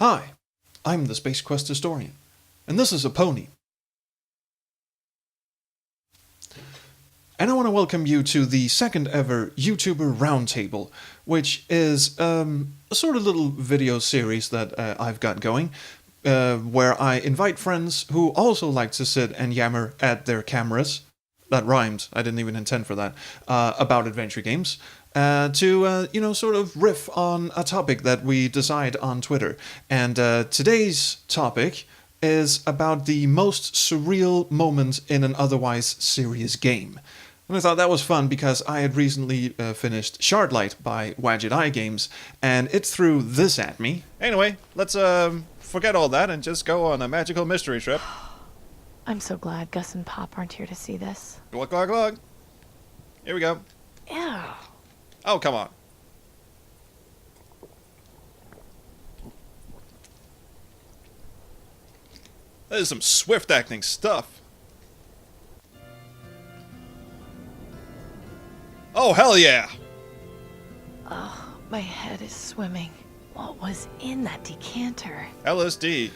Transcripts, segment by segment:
Hi, I'm the Space Quest historian, and this is a pony. And I want to welcome you to the second ever YouTuber Roundtable, which is a sort of little video series that I've got going, where I invite friends who also like to sit and yammer at their cameras. That rhymed, I didn't even intend for that, about adventure games. To sort of riff on a topic that we decide on Twitter. And today's topic is about the most surreal moment in an otherwise serious game. And I thought that was fun because I had recently finished Shardlight by Wadget Eye Games, and it threw this at me. Anyway, let's forget all that and just go on a magical mystery trip. I'm so glad Gus and Pop aren't here to see this. Glug, glug, glug. Here we go. Ew. Oh, come on. That is some swift acting stuff. Oh, hell yeah! Oh, my head is swimming. What was in that decanter? LSD.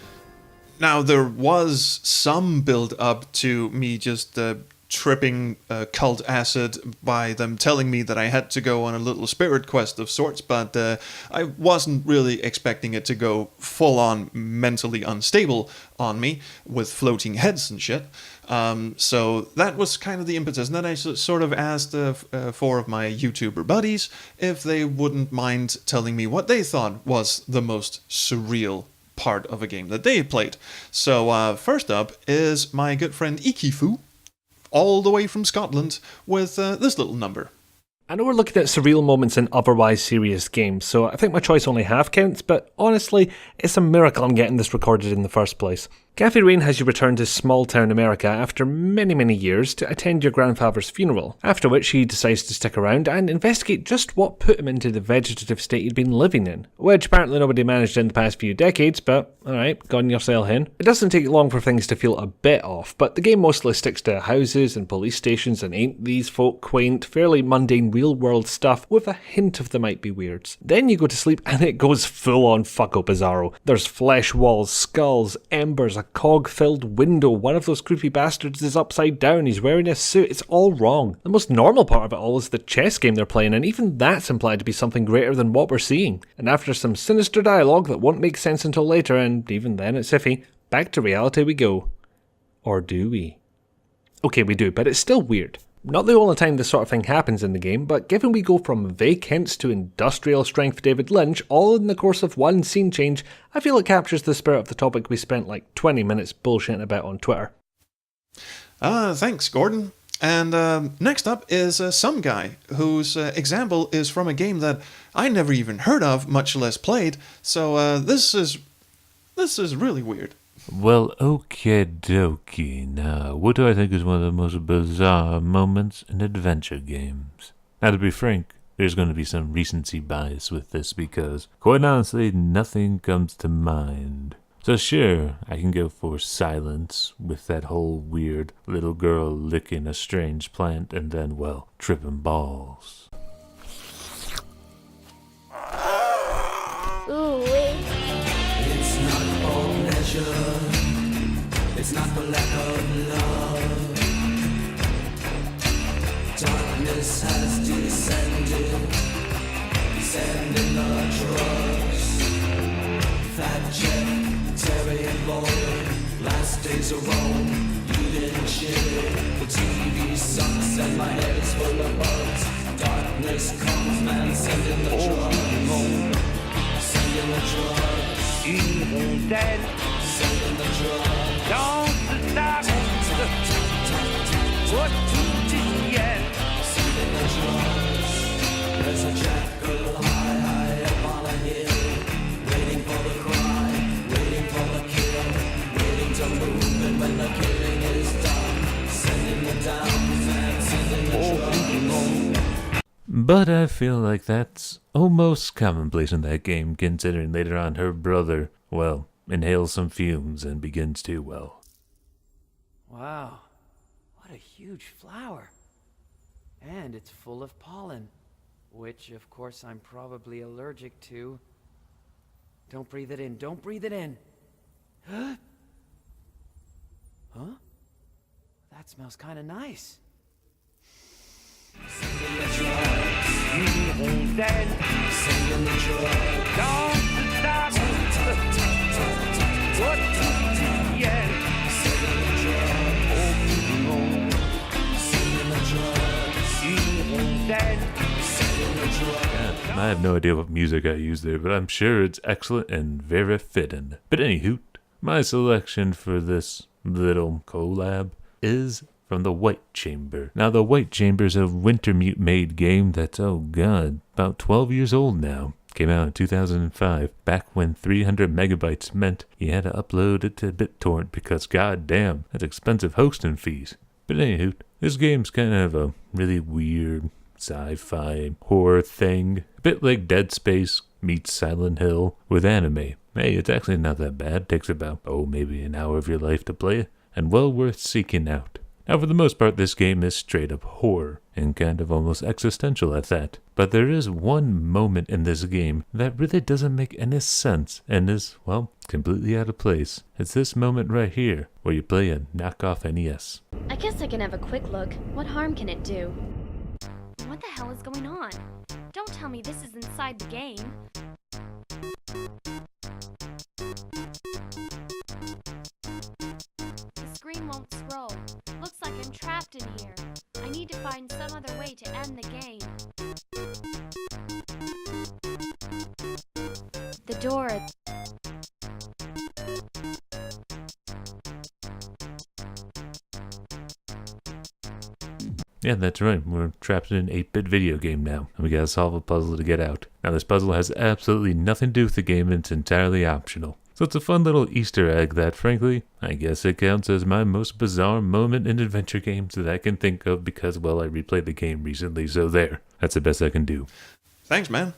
Now, there was some build up to me just tripping cult acid by them telling me that I had to go on a little spirit quest of sorts, but I wasn't really expecting it to go full on mentally unstable on me with floating heads and shit. So that was kind of the impetus. And then I sort of asked four of my YouTuber buddies if they wouldn't mind telling me what they thought was the most surreal part of a game that they had played. So first up is my good friend Ikifoo, all the way from Scotland, with this little number. I know we're looking at surreal moments in otherwise serious games, so I think my choice only half counts, but honestly, it's a miracle I'm getting this recorded in the first place. Cafe Rain has you return to small town America after many years to attend your grandfather's funeral, after which he decides to stick around and investigate just what put him into the vegetative state he'd been living in, which apparently nobody managed in the past few decades, but alright, gone yourself hen. It doesn't take long for things to feel a bit off, but the game mostly sticks to houses and police stations and ain't these folk quaint, fairly mundane real-world stuff with a hint of the might be weirds. Then you go to sleep and it goes full-on fucko bizarro. There's flesh walls, skulls, embers, a cog-filled window, one of those creepy bastards is upside down, he's wearing a suit, it's all wrong. The most normal part of it all is the chess game they're playing, and even that's implied to be something greater than what we're seeing. And after some sinister dialogue that won't make sense until later, and even then it's iffy, back to reality we go. Or do we? Okay, we do, but it's still weird. Not the only time this sort of thing happens in the game, but given we go from vague hints to industrial strength David Lynch, all in the course of one scene change, I feel it captures the spirit of the topic we spent like 20 minutes bullshitting about on Twitter. Thanks, Gordon. And next up is some guy whose example is from a game that I never even heard of, much less played, so this is really weird. Well, okie dokie. Now, what do I think is one of the most bizarre moments in adventure games? Now, to be frank, there's going to be some recency bias with this because, quite honestly, nothing comes to mind. So sure, I can go for Silence with that whole weird little girl licking a strange plant and then, well, tripping balls. Ooh, It's not all pleasure, it's not the lack of love. Darkness has descended, descending the drugs. Fat Jack, Terry and Lloyd, last days of Rome, eating chili. The TV sucks and my head is full of bugs. Darkness comes, man, sending the drugs. Sending the drugs. Evil dead, Sending the drugs. don't stop. What to the end? Sending the drugs. There's a jackal high up on a hill, waiting for the cry, waiting for the kill, waiting to move, and when the killing is done, sending the downs and sending the drugs. But I feel like that's almost commonplace in that game, considering later on her brother, well, inhales some fumes and begins to, well... Wow, what a huge flower. And it's full of pollen, which of course I'm probably allergic to. Don't breathe it in. Don't breathe it in. Huh? That smells kind of nice. Evil dead. Don't stop. What to the end? Evil dead. I have no idea what music I used there, but I'm sure it's excellent and very fitting. But anywho, my selection for this little collab is from the White Chamber. Now, the White Chamber is a Wintermute made game that's, oh god, about 12 years old now. Came out in 2005, back when 300 megabytes meant you had to upload it to BitTorrent because god damn, that's expensive hosting fees. But anywho, this game's kind of a really weird sci-fi horror thing. A bit like Dead Space meets Silent Hill with anime. Hey, it's actually not that bad. Takes about, maybe an hour of your life to play it, and well worth seeking out. Now, for the most part, this game is straight up horror, and kind of almost existential at that. But there is one moment in this game that really doesn't make any sense, and is, well, completely out of place. It's this moment right here, where you play a knockoff NES. I guess I can have a quick look. What harm can it do? What the hell is going on? Don't tell me this is inside the game. The screen won't scroll. Looks like I'm trapped in here. I need to find some other way to end the game. The door... Yeah, that's right. We're trapped in an 8-bit video game now, and we gotta solve a puzzle to get out. Now, this puzzle has absolutely nothing to do with the game, and it's entirely optional. So it's a fun little Easter egg that, frankly, I guess it counts as my most bizarre moment in adventure games that I can think of because, well, I replayed the game recently, so there. That's the best I can do. Thanks, man.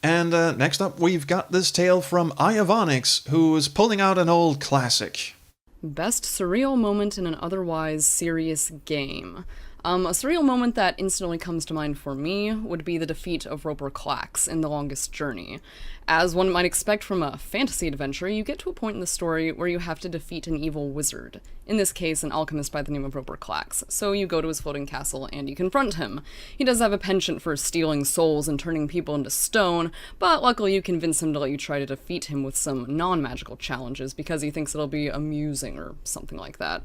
And next up, we've got this tale from eyeofonyx, who is pulling out an old classic. Best surreal moment in an otherwise serious game. A surreal moment that instantly comes to mind for me would be the defeat of Roper Klacks in The Longest Journey. As one might expect from a fantasy adventure, you get to a point in the story where you have to defeat an evil wizard. In this case, an alchemist by the name of Roper Klacks. So you go to his floating castle and you confront him. He does have a penchant for stealing souls and turning people into stone, but luckily you convince him to let you try to defeat him with some non-magical challenges because he thinks it'll be amusing or something like that.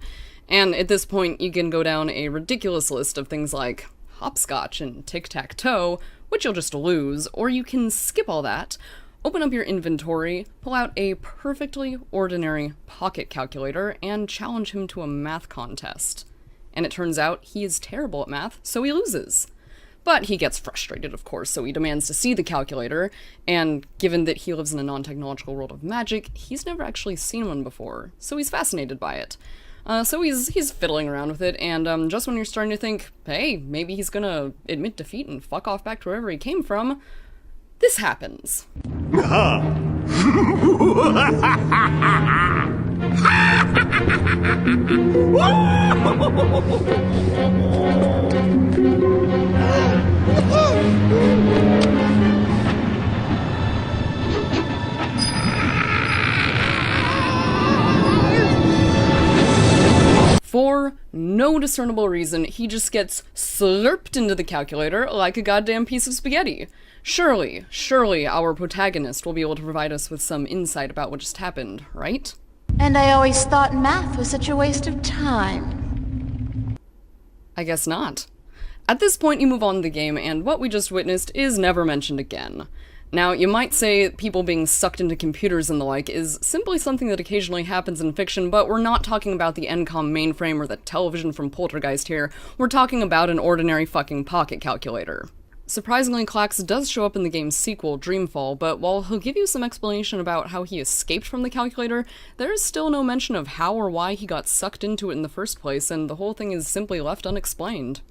And at this point, you can go down a ridiculous list of things like hopscotch and tic-tac-toe, which you'll just lose, or you can skip all that, open up your inventory, pull out a perfectly ordinary pocket calculator, and challenge him to a math contest. And it turns out he is terrible at math, so he loses. But he gets frustrated, of course, so he demands to see the calculator, and given that he lives in a non-technological world of magic, he's never actually seen one before, so he's fascinated by it. So he's fiddling around with it, and just when you're starting to think, hey, maybe he's gonna admit defeat and fuck off back to wherever he came from, this happens. For no discernible reason, he just gets slurped into the calculator like a goddamn piece of spaghetti. Surely our protagonist will be able to provide us with some insight about what just happened, right? And I always thought math was such a waste of time. I guess not. At this point, you move on to the game, and what we just witnessed is never mentioned again. Now, you might say people being sucked into computers and the like is simply something that occasionally happens in fiction, but we're not talking about the Encom mainframe or the television from Poltergeist here. We're talking about an ordinary fucking pocket calculator. Surprisingly, Klacks does show up in the game's sequel, Dreamfall, but while he'll give you some explanation about how he escaped from the calculator, there is still no mention of how or why he got sucked into it in the first place, and the whole thing is simply left unexplained.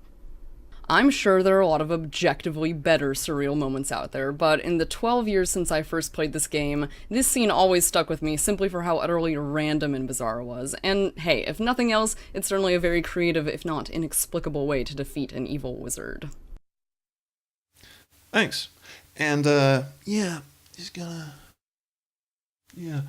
I'm sure there are a lot of objectively better surreal moments out there, but in the 12 years since I first played this game, this scene always stuck with me simply for how utterly random and bizarre it was. And hey, if nothing else, it's certainly a very creative, if not inexplicable way to defeat an evil wizard. Thanks. And, yeah, just gonna Yeah.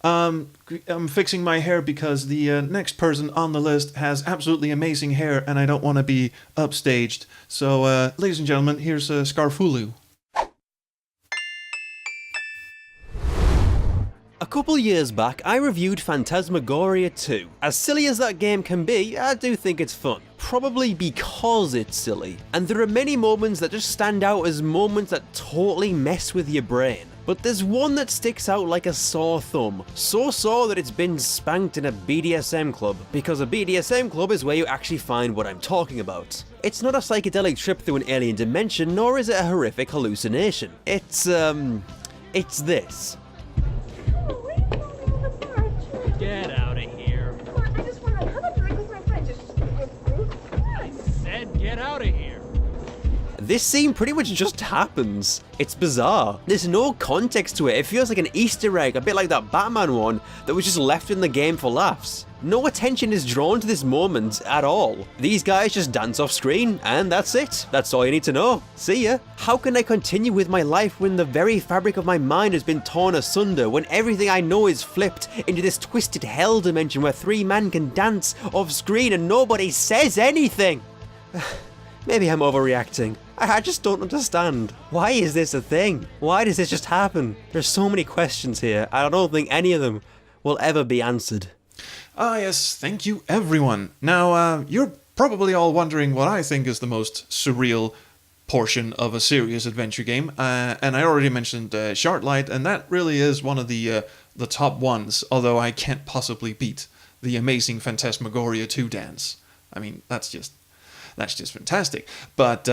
I'm fixing my hair because the next person on the list has absolutely amazing hair, and I don't want to be upstaged. So, ladies and gentlemen, here's Scarfhulhu. A couple years back, I reviewed Phantasmagoria 2. As silly as that game can be, I do think it's fun. Probably because it's silly. And there are many moments that just stand out as moments that totally mess with your brain. But there's one that sticks out like a sore thumb. So sore that it's been spanked in a BDSM club. Because a BDSM club is where you actually find what I'm talking about. It's not a psychedelic trip through an alien dimension, nor is it a horrific hallucination. It's this. Get out of here. I just want to have a drink with my friends. I said get out of here. This scene pretty much just happens. It's bizarre. There's no context to it. It feels like an Easter egg, a bit like that Batman one that was just left in the game for laughs. No attention is drawn to this moment at all. These guys just dance off screen, and that's it. That's all you need to know. See ya. How can I continue with my life when the very fabric of my mind has been torn asunder, when everything I know is flipped into this twisted hell dimension where three men can dance off screen and nobody says anything? Maybe I'm overreacting. I just don't understand. Why is this a thing? Why does this just happen? There's so many questions here. I don't think any of them will ever be answered. Ah, yes, thank you, everyone. Now, you're probably all wondering what I think is the most surreal portion of a serious adventure game, and I already mentioned Shardlight, and that really is one of the top ones, although I can't possibly beat the amazing Phantasmagoria 2 dance. I mean, that's just fantastic. But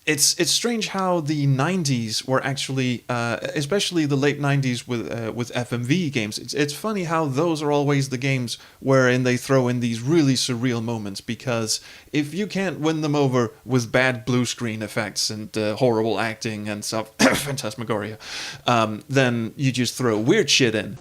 it's strange how the 90s were actually, especially the late 90s with FMV games. It's funny how those are always the games wherein they throw in these really surreal moments, because if you can't win them over with bad blue screen effects and horrible acting and stuff, Phantasmagoria, then you just throw weird shit in.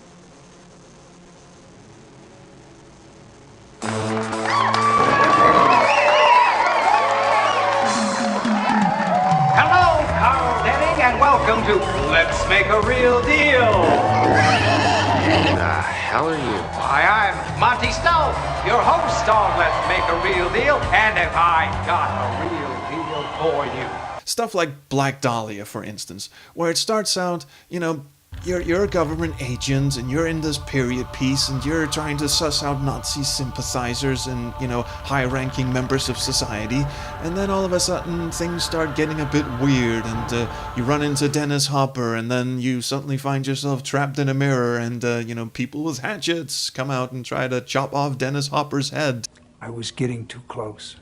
Welcome to Let's Make a Real Deal! Who the hell are you? Hi, I'm Monty Stone, your host on Let's Make a Real Deal, and have I got a real deal for you. Stuff like Black Dahlia, for instance, where it starts out, you know, you're a government agent and you're in this period piece and you're trying to suss out Nazi sympathizers and, you know, high-ranking members of society, and then all of a sudden things start getting a bit weird and you run into Dennis Hopper, and then you suddenly find yourself trapped in a mirror and, you know, people with hatchets come out and try to chop off Dennis Hopper's head. I was getting too close.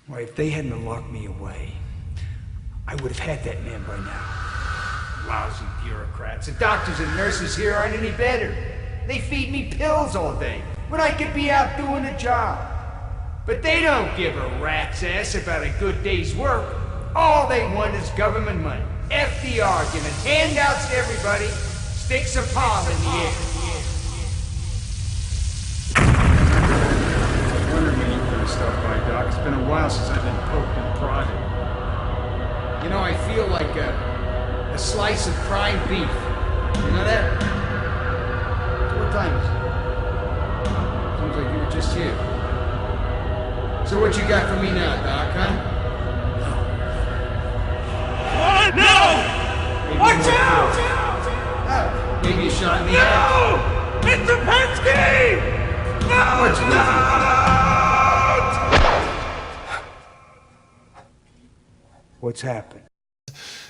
Why, if they hadn't locked me away, I would have had that man by now. Lousy bureaucrats. The doctors and nurses here aren't any better. They feed me pills all day when I could be out doing a job. But they don't give a rat's ass about a good day's work. All they want is government money. F the argument. Handouts to everybody. Sticks a palm in the air. I was wondering when you were going to stop by, Doc. It's been a while since I've been poked and prodded. You know, I feel like a slice of prime beef. You know that? So what time is it? Sounds like you were just here. So what you got for me now, Doc, huh? What? No! Watch out! Maybe a shot in the head. No! Mr. Pensky! No! What's with you? What's happened?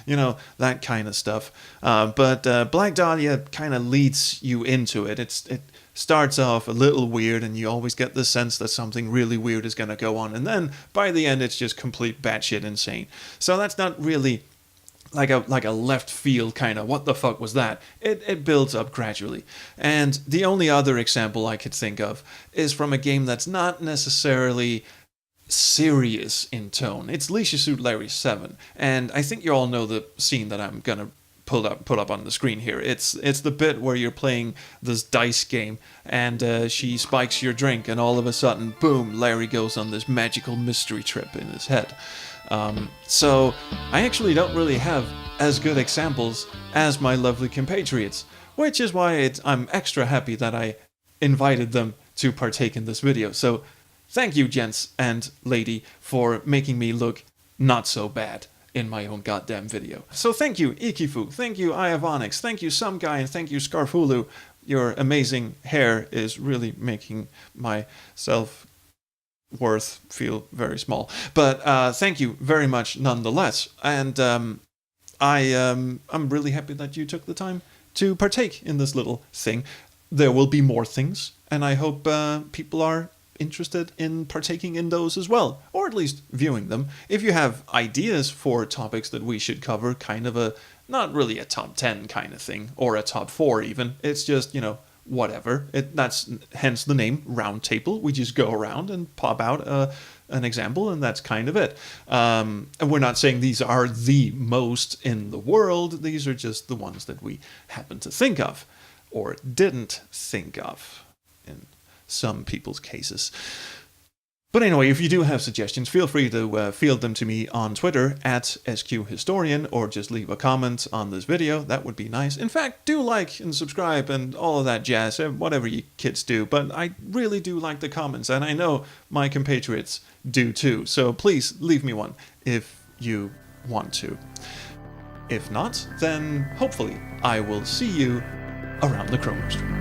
You know, that kind of stuff. But Black Dahlia kind of leads you into it. It starts off a little weird, and you always get the sense that something really weird is going to go on. And then, by the end, it's just complete batshit insane. So that's not really like a left field kind of, what the fuck was that? It builds up gradually. And the only other example I could think of is from a game that's not necessarily serious in tone. It's Leisure Suit Larry 7, and I think you all know the scene that I'm gonna put up on the screen here. It's the bit where you're playing this dice game, and she spikes your drink, and all of a sudden, boom, Larry goes on this magical mystery trip in his head. So I actually don't really have as good examples as my lovely compatriots, which is why I'm extra happy that I invited them to partake in this video. So thank you, gents and lady, for making me look not so bad in my own goddamn video. So thank you, Ikifoo, thank you, eyeofonyx, thank you, some guy, and thank you, Scarfhulhu. Your amazing hair is really making my self-worth feel very small. But thank you very much nonetheless. And I'm really happy that you took the time to partake in this little thing. There will be more things, and I hope people are interested in partaking in those as well, or at least viewing them. If you have ideas for topics that we should cover, kind of not really a top 10 kind of thing, or a top 4 even, it's just, whatever. That's hence the name Roundtable. We just go around and pop out an example, and that's kind of it. And we're not saying these are the most in the world, these are just the ones that we happen to think of, or didn't think of, in some people's cases. But anyway, if you do have suggestions, feel free to field them to me on Twitter at SQHistorian, or just leave a comment on this video. That would be nice. In fact, do like and subscribe and all of that jazz, whatever you kids do. But I really do like the comments, and I know my compatriots do too. So please leave me one if you want to. If not, then hopefully I will see you around the Chroma stream.